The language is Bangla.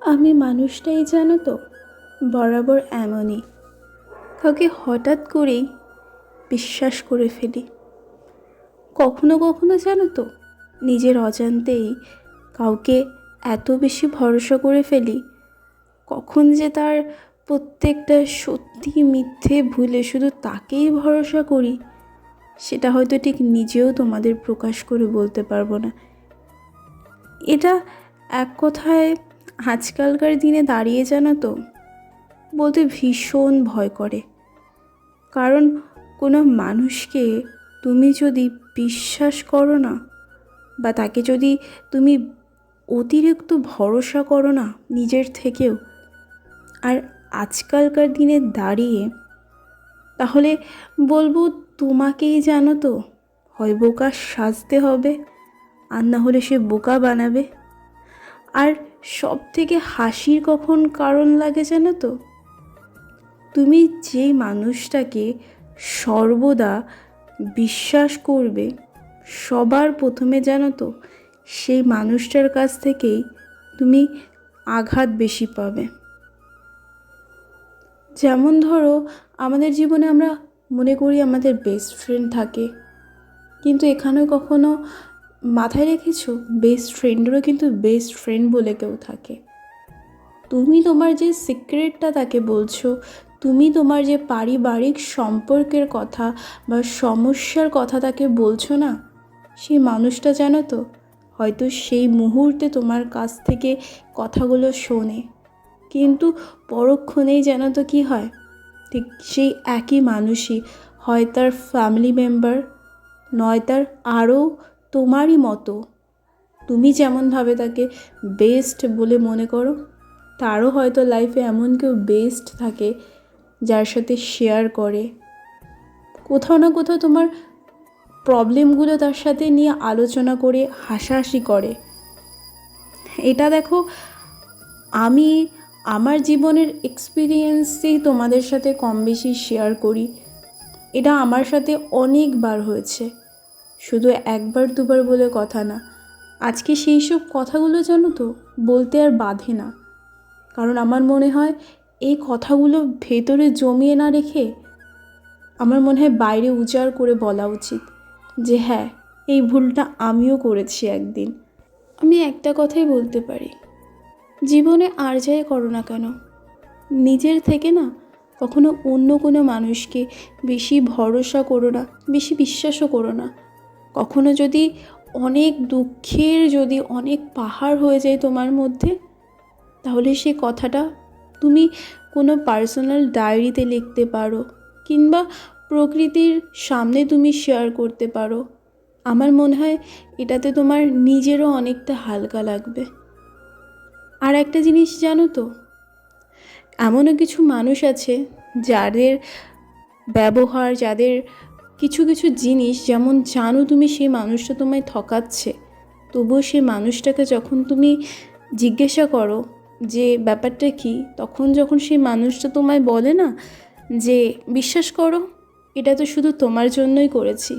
আমি মানুষটাই জানো তো বরাবর এমনই, কাউকে হঠাৎ করেই বিশ্বাস করে ফেলি। কখনো কখনো জানো তো নিজের অজান্তেই কাউকে এত বেশি ভরসা করে ফেলি, কখন যে তার প্রত্যেকটা সত্যি মিথ্যে ভুলে শুধু তাকেই ভরসা করি, সেটা হয়তো ঠিক নিজেও তোমাদের প্রকাশ করে বলতে পারবো না। এটা এক কথায় আজকালকার দিনে দাঁড়িয়ে জানো তো বলতে ভীষণ ভয় করে। কারণ কোনো মানুষকে তুমি যদি বিশ্বাস করো না, বা তাকে যদি তুমি অতিরিক্ত ভরসা করো না নিজের থেকেও, আর আজকালকার দিনে দাঁড়িয়ে, তাহলে বলবো তোমাকেই জানো তো হয় বোকা সাজতে হবে, আর না হলে সে বোকা বানাবে। আর সব থেকে হাসির কখন কারণ লাগে জানো তো, তুমি যেই মানুষটাকে সর্বদা বিশ্বাস করবে, সবার প্রথমে জানো তো সেই মানুষটার কাছ থেকেই তুমি আঘাত বেশি পাবে। যেমন ধরো, আমাদের জীবনে আমরা মনে করি আমাদের বেস্ট ফ্রেন্ড থাকে, কিন্তু এখানেও কখনো মাথায় রেখেছো বেস্ট ফ্রেন্ডেরও কিন্তু বেস্ট ফ্রেন্ড বলে কেউ থাকে। তুমি তোমার যে সিক্রেটটা তাকে বলছো, তুমি তোমার যে পারিবারিক সম্পর্কের কথা বা সমস্যার কথা তাকে বলছো না, সেই মানুষটা জানো তো হয়তো সেই মুহূর্তে তোমার কাছ থেকে কথাগুলো শোনে, কিন্তু পরক্ষণেই জানো তো কী হয়, ঠিক সেই একই মানুষই হয় তার ফ্যামিলি মেম্বার, নয় তার আরও তোমারই মতো, তুমি যেমনভাবে তাকে বেস্ট বলে মনে করো, তারও হয়তো লাইফে এমন কেউ বেস্ট থাকে যার সাথে শেয়ার করে, কোথাও না কোথাও তোমার প্রবলেমগুলো তার সাথে নিয়ে আলোচনা করে হাসাহাসি করে। এটা দেখো, আমি আমার জীবনের এক্সপিরিয়েন্সই তোমাদের সাথে কম বেশি শেয়ার করি। এটা আমার সাথে অনেকবার হয়েছে, শুধু একবার দুবার বলে কথা না। আজকে সেই সব কথাগুলো জানো তো বলতে আর বাধে না, কারণ আমার মনে হয় এই কথাগুলো ভেতরে জমিয়ে না রেখে আমার মনে হয় বাইরে উজাড় করে বলা উচিত যে হ্যাঁ, এই ভুলটা আমিও করেছি একদিন। আমি একটা কথাই বলতে পারি, জীবনে আর যাই করো না কেন, নিজের থেকে না কখনো অন্য কোনো মানুষকে বেশি ভরসা করো না, বেশি বিশ্বাসও করো না। কখনো যদি অনেক দুঃখের যদি অনেক পাহাড় হয়ে যায় তোমার মধ্যে, তাহলে সেই কথাটা তুমি কোনো পার্সোনাল ডায়েরিতে লিখতে পারো, কিংবা প্রকৃতির সামনে তুমি শেয়ার করতে পারো। আমার মনে হয় এটাতে তোমার নিজেরও অনেকটা হালকা লাগবে। আর একটা জিনিস জানো তো, এমনও কিছু মানুষ আছে যাদের ব্যবহার, যাদের কিছু কিছু জিনিস, যেমন জানো তুমি সেই মানুষটা তোমায় ঠকাচ্ছে, তবুও সেই মানুষটাকে যখন তুমি জিজ্ঞাসা করো যে ব্যাপারটা কী, তখন যখন সেই মানুষটা তোমায় বলে না যে বিশ্বাস করো, এটা তো শুধু তোমার জন্যই করেছি,